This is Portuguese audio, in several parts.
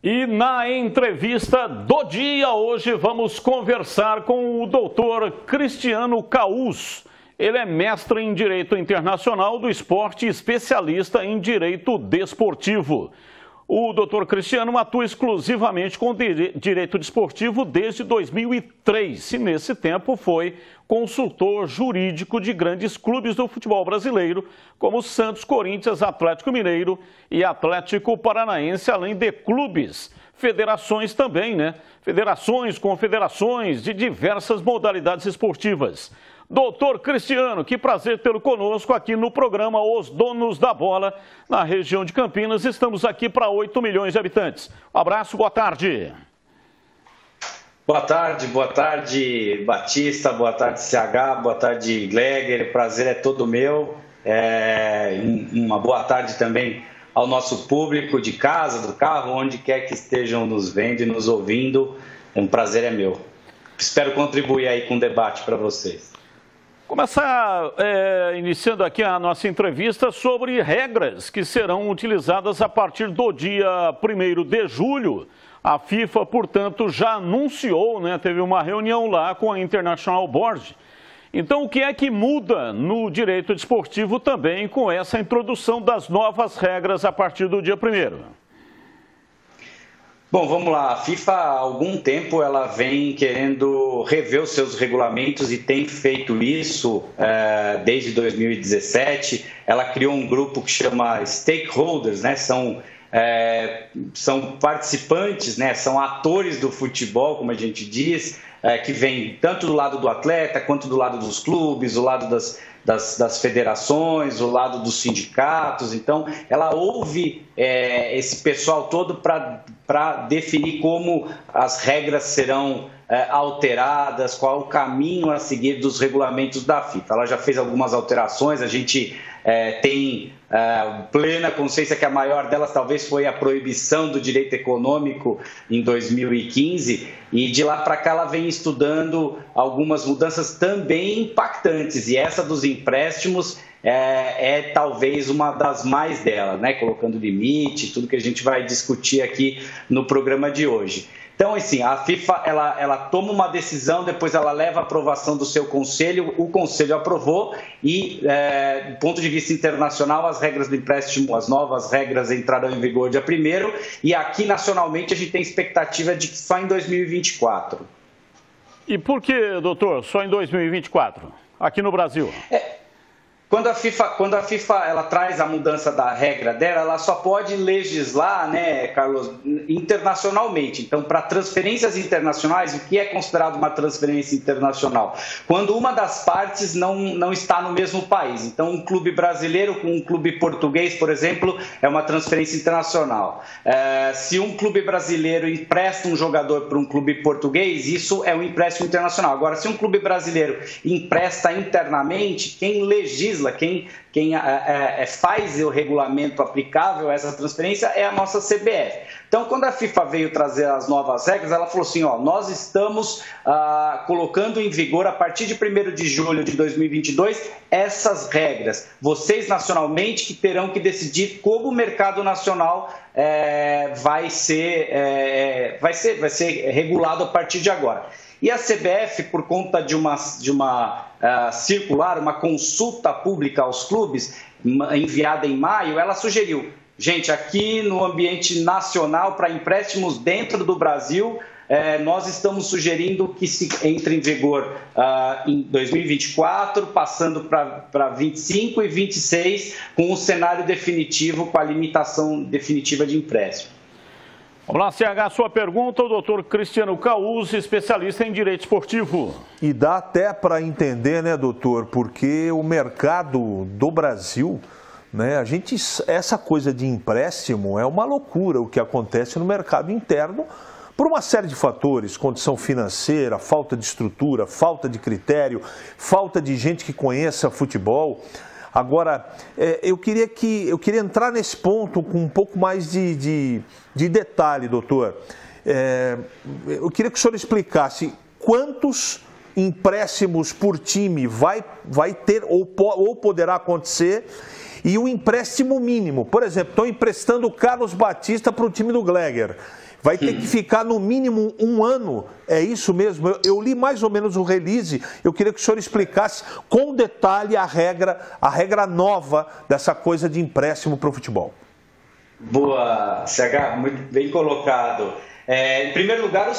E na entrevista do dia, hoje vamos conversar com o doutor Cristiano Caus. Ele é mestre em Direito Internacional do Esporte e especialista em Direito Desportivo. O doutor Cristiano atua exclusivamente com direito desportivo desde 2003 e, nesse tempo, foi consultor jurídico de grandes clubes do futebol brasileiro, como Santos, Corinthians, Atlético Mineiro e Atlético Paranaense, além de clubes, federações também, né? Federações, confederações de diversas modalidades esportivas. Doutor Cristiano, que prazer tê-lo conosco aqui no programa Os Donos da Bola, na região de Campinas. Estamos aqui para 8 milhões de habitantes. Um abraço, boa tarde. Boa tarde Batista, boa tarde CH, boa tarde Gleger, o prazer é todo meu. Uma boa tarde também ao nosso público de casa, do carro, onde quer que estejam nos vendo e nos ouvindo. Um prazer é meu. Espero contribuir aí com o debate para vocês. Começar iniciando aqui a nossa entrevista sobre regras que serão utilizadas a partir do dia 1º de julho. A FIFA, portanto, já anunciou, né, teve uma reunião lá com a International Board. Então, o que é que muda no direito desportivo também com essa introdução das novas regras a partir do dia 1º? Bom, vamos lá. A FIFA, há algum tempo, ela vem querendo rever os seus regulamentos e tem feito isso desde 2017. Ela criou um grupo que chama Stakeholders, né? São participantes, né? São atores do futebol, como a gente diz, que vem tanto do lado do atleta quanto do lado dos clubes, do lado das federações, do lado dos sindicatos. Então, ela ouve esse pessoal todo para definir como as regras serão alteradas, qual o caminho a seguir dos regulamentos da FIFA. Ela já fez algumas alterações, a gente tem plena consciência que a maior delas talvez foi a proibição do direito econômico em 2015, e de lá para cá ela vem estudando algumas mudanças também impactantes, e essa dos empréstimos é talvez uma das mais delas, né? Colocando limite, tudo que a gente vai discutir aqui no programa de hoje. Então, assim, a FIFA ela toma uma decisão, depois ela leva a aprovação do seu conselho, o conselho aprovou e, do ponto de vista internacional, as regras do empréstimo, as novas regras entrarão em vigor dia 1º, e aqui nacionalmente a gente tem expectativa de que só em 2024. E por que, doutor, só em 2024, aqui no Brasil? Quando a FIFA ela traz a mudança da regra dela, ela só pode legislar, né, Carlos, internacionalmente. Então, para transferências internacionais, o que é considerado uma transferência internacional? Quando uma das partes não está no mesmo país. Então, um clube brasileiro com um clube português, por exemplo, é uma transferência internacional. Se um clube brasileiro empresta um jogador para um clube português, isso é um empréstimo internacional. Agora, se um clube brasileiro empresta internamente, quem legisla, quem faz o regulamento aplicável a essa transferência é a nossa CBF. Então, quando a FIFA veio trazer as novas regras, ela falou assim, nós estamos colocando em vigor, a partir de 1º de julho de 2022, essas regras. Vocês, nacionalmente, que terão que decidir como o mercado nacional vai ser regulado a partir de agora. E a CBF, por conta de uma circular, uma consulta pública aos clubes, enviada em maio, ela sugeriu, gente, aqui no ambiente nacional, para empréstimos dentro do Brasil, nós estamos sugerindo que se entre em vigor em 2024, passando para 25 e 26, com o cenário definitivo, com a limitação definitiva de empréstimo. Vamos lá, CH, sua pergunta, o doutor Cristiano Caus, especialista em direito esportivo. E dá até para entender, né, doutor, porque o mercado do Brasil, né, essa coisa de empréstimo é uma loucura o que acontece no mercado interno, por uma série de fatores, condição financeira, falta de estrutura, falta de critério, falta de gente que conheça futebol. Agora, eu queria entrar nesse ponto com um pouco mais de detalhe, doutor. Eu queria que o senhor explicasse quantos empréstimos por time vai ter ou poderá acontecer E o empréstimo mínimo, por exemplo, estão emprestando o Carlos Batista para o time do Gleger. Vai ter que ficar no mínimo 1 ano, é isso mesmo? Eu li mais ou menos o release, eu queria que o senhor explicasse com detalhe a regra nova dessa coisa de empréstimo para o futebol. Boa, CH, muito bem colocado. Em primeiro lugar,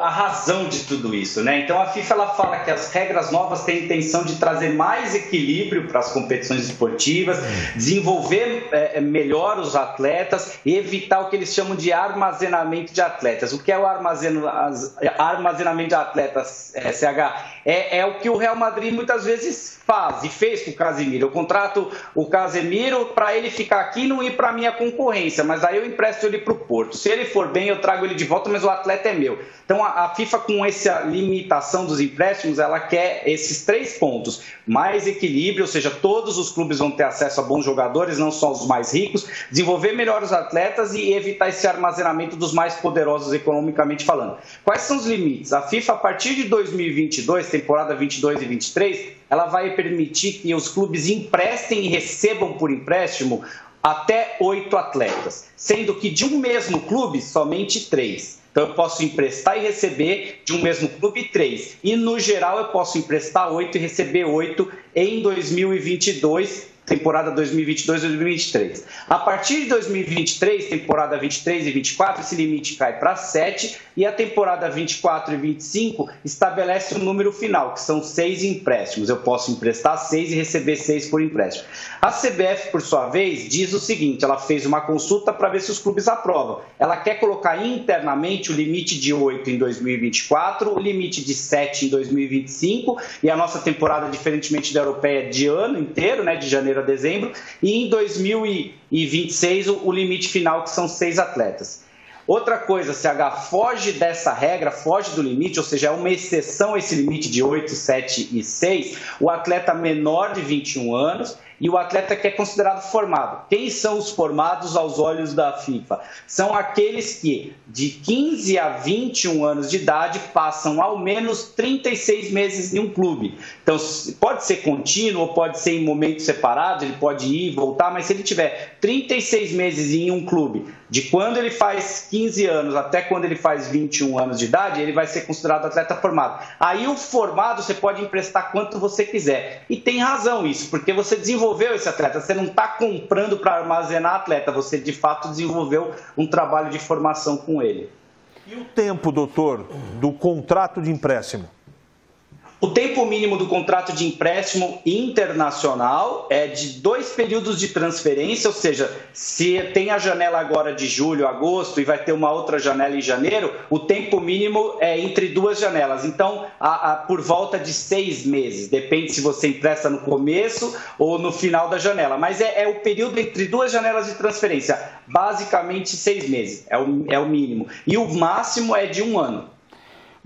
a razão de tudo isso, né? Então a FIFA ela fala que as regras novas têm a intenção de trazer mais equilíbrio para as competições esportivas, desenvolver melhor os atletas e evitar o que eles chamam de armazenamento de atletas. O que é o armazenamento de atletas, CH? É o que o Real Madrid muitas vezes faz e fez com o Casemiro. Eu contrato o Casemiro para ele ficar aqui e não ir para a minha concorrência, mas aí eu empresto ele para o Porto. Se ele for bem, eu trago ele de volta, mas o atleta é meu. Então a FIFA, com essa limitação dos empréstimos, ela quer esses 3 pontos. Mais equilíbrio, ou seja, todos os clubes vão ter acesso a bons jogadores, não só os mais ricos, desenvolver melhor os atletas e evitar esse armazenamento dos mais poderosos economicamente falando. Quais são os limites? A FIFA, a partir de 2022, temporada 22 e 23, ela vai permitir que os clubes emprestem e recebam por empréstimo até 8 atletas, sendo que de um mesmo clube, somente 3. Então eu posso emprestar e receber de um mesmo clube 3. E no geral eu posso emprestar 8 e receber 8 em 2022, temporada 2022-2023. A partir de 2023, temporada 23 e 24, esse limite cai para 7 e a temporada 24 e 25 estabelece um número final, que são 6 empréstimos. Eu posso emprestar 6 e receber 6 por empréstimo. A CBF, por sua vez, diz o seguinte, ela fez uma consulta para ver se os clubes aprovam. Ela quer colocar internamente o limite de 8 em 2024, o limite de 7 em 2025 e a nossa temporada, diferentemente da europeia, de ano inteiro, né, de janeiro a dezembro, e em 2026 o limite final, que são 6 atletas. Outra coisa, CH, foge dessa regra, foge do limite, ou seja, é uma exceção esse limite de 8, 7 e 6, o atleta menor de 21 anos e o atleta que é considerado formado. Quem são os formados aos olhos da FIFA? São aqueles que, de 15 a 21 anos de idade, passam ao menos 36 meses em um clube. Então, pode ser contínuo ou pode ser em momentos separados, ele pode ir e voltar, mas se ele tiver 36 meses em um clube, de quando ele faz 15 anos até quando ele faz 21 anos de idade, ele vai ser considerado atleta formado. Aí o formado você pode emprestar quanto você quiser. E tem razão isso, porque você desenvolveu esse atleta, você não está comprando para armazenar atleta, você de fato desenvolveu um trabalho de formação com ele. E o tempo, doutor, do contrato de empréstimo? O tempo mínimo do contrato de empréstimo internacional é de 2 períodos de transferência, ou seja, se tem a janela agora de julho, agosto e vai ter uma outra janela em janeiro, o tempo mínimo é entre 2 janelas. Então, por volta de 6 meses, depende se você empresta no começo ou no final da janela. Mas é o período entre 2 janelas de transferência, basicamente 6 meses, é o mínimo. E o máximo é de 1 ano.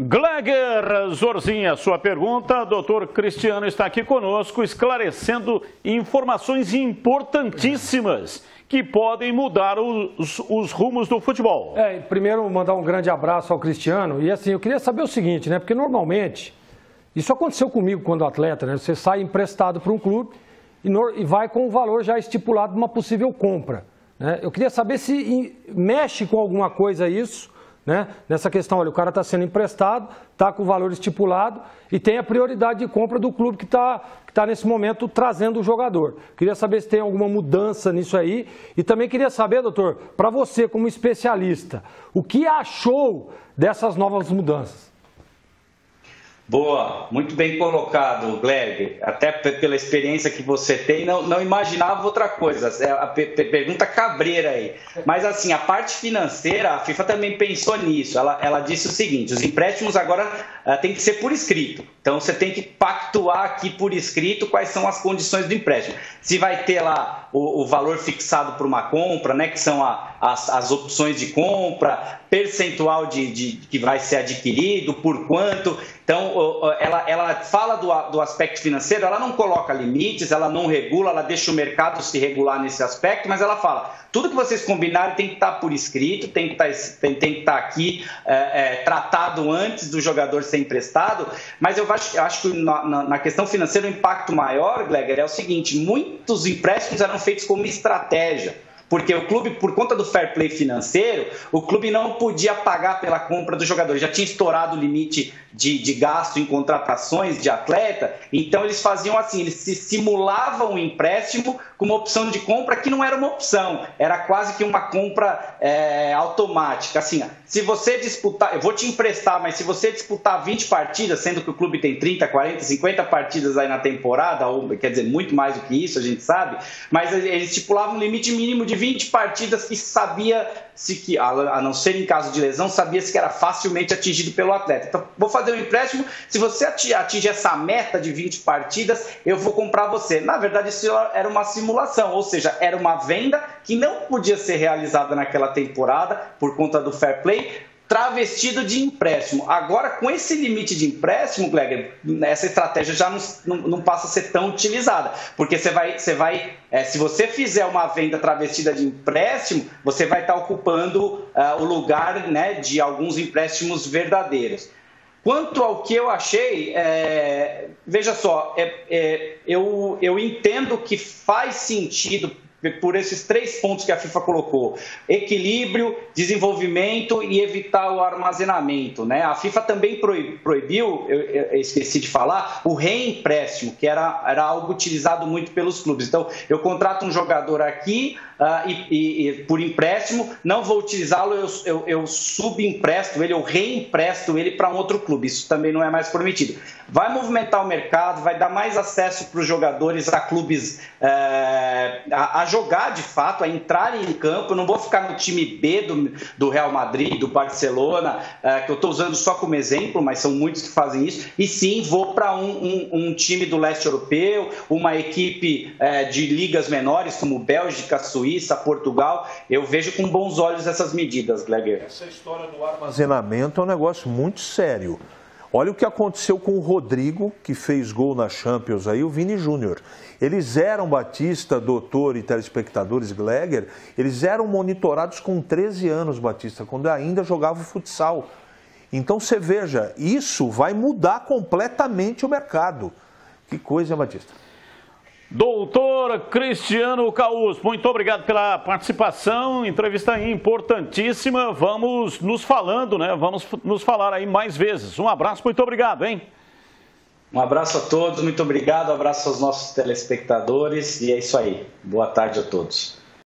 Gleger Zorzinha, sua pergunta, doutor Cristiano está aqui conosco, esclarecendo informações importantíssimas que podem mudar os rumos do futebol. Primeiro, mandar um grande abraço ao Cristiano, e assim, eu queria saber o seguinte, né, porque normalmente, isso aconteceu comigo quando atleta, né, você sai emprestado para um clube e vai com o valor já estipulado de uma possível compra, né, eu queria saber se mexe com alguma coisa isso, né? Nessa questão, olha, o cara está sendo emprestado, está com o valor estipulado e tem a prioridade de compra do clube que tá nesse momento trazendo o jogador. Queria saber se tem alguma mudança nisso aí e também queria saber, doutor, para você como especialista, o que achou dessas novas mudanças? Boa, muito bem colocado, Gleger. Até pela experiência que você tem, não imaginava outra coisa. É a pergunta cabreira aí. Mas assim, a parte financeira, a FIFA também pensou nisso. Ela disse o seguinte, os empréstimos agora tem que ser por escrito. Então você tem que pactuar aqui por escrito quais são as condições do empréstimo. Se vai ter lá o valor fixado por uma compra, né, que são as opções de compra, percentual que vai ser adquirido, por quanto. Então, ela fala do aspecto financeiro, ela não coloca limites, ela não regula, ela deixa o mercado se regular nesse aspecto, mas ela fala, tudo que vocês combinarem tem que estar por escrito, tem que estar aqui tratado antes do jogador ser ser emprestado, mas eu acho que na questão financeira o impacto maior, Gleger, é o seguinte: muitos empréstimos eram feitos como estratégia. Porque o clube, por conta do fair play financeiro, o clube não podia pagar pela compra do jogador. Já tinha estourado o limite de gasto em contratações de atleta, então eles faziam assim, eles se simulavam um empréstimo com uma opção de compra que não era uma opção, era quase que uma compra automática. Assim, se você disputar, eu vou te emprestar, mas se você disputar 20 partidas, sendo que o clube tem 30, 40, 50 partidas aí na temporada, ou quer dizer, muito mais do que isso, a gente sabe, mas eles estipulavam um limite mínimo de 20 partidas que sabia-se que, a não ser em caso de lesão, sabia-se que era facilmente atingido pelo atleta. Então, vou fazer um empréstimo, se você atingir essa meta de 20 partidas, eu vou comprar você. Na verdade, isso era uma simulação, ou seja, era uma venda que não podia ser realizada naquela temporada por conta do fair play, travestido de empréstimo. Agora, com esse limite de empréstimo, Gleger, essa estratégia já não passa a ser tão utilizada, porque se você fizer uma venda travestida de empréstimo, você vai estar ocupando o lugar, né, de alguns empréstimos verdadeiros. Quanto ao que eu achei, veja só, eu entendo que faz sentido por esses 3 pontos que a FIFA colocou: equilíbrio, desenvolvimento e evitar o armazenamento, né? A FIFA também proibiu, eu esqueci de falar, o reempréstimo, que era algo utilizado muito pelos clubes. Então, eu contrato um jogador aqui e por empréstimo, não vou utilizá-lo, eu subempresto ele, eu reempresto ele para um outro clube. Isso também não é mais permitido. Vai movimentar o mercado, vai dar mais acesso para os jogadores, a clubes a jogar de fato, a entrarem em campo. Eu não vou ficar no time B do Real Madrid, do Barcelona, que eu estou usando só como exemplo, mas são muitos que fazem isso, e sim vou para um time do leste europeu, uma equipe de ligas menores como Bélgica, Suíça, Portugal. Eu vejo com bons olhos essas medidas, Gleger. Essa história do armazenamento é um negócio muito sério. Olha o que aconteceu com o Rodrigo, que fez gol na Champions, aí, o Vini Júnior. Eles eram, Batista, doutor e telespectadores, Gleger, eles eram monitorados com 13 anos, Batista, quando ainda jogava futsal. Então você veja, isso vai mudar completamente o mercado. Que coisa, Batista? Doutor Cristiano Caús, muito obrigado pela participação, entrevista importantíssima. Vamos nos falando, né? Vamos nos falar aí mais vezes. Um abraço, muito obrigado, hein? Um abraço a todos, muito obrigado, um abraço aos nossos telespectadores e é isso aí. Boa tarde a todos.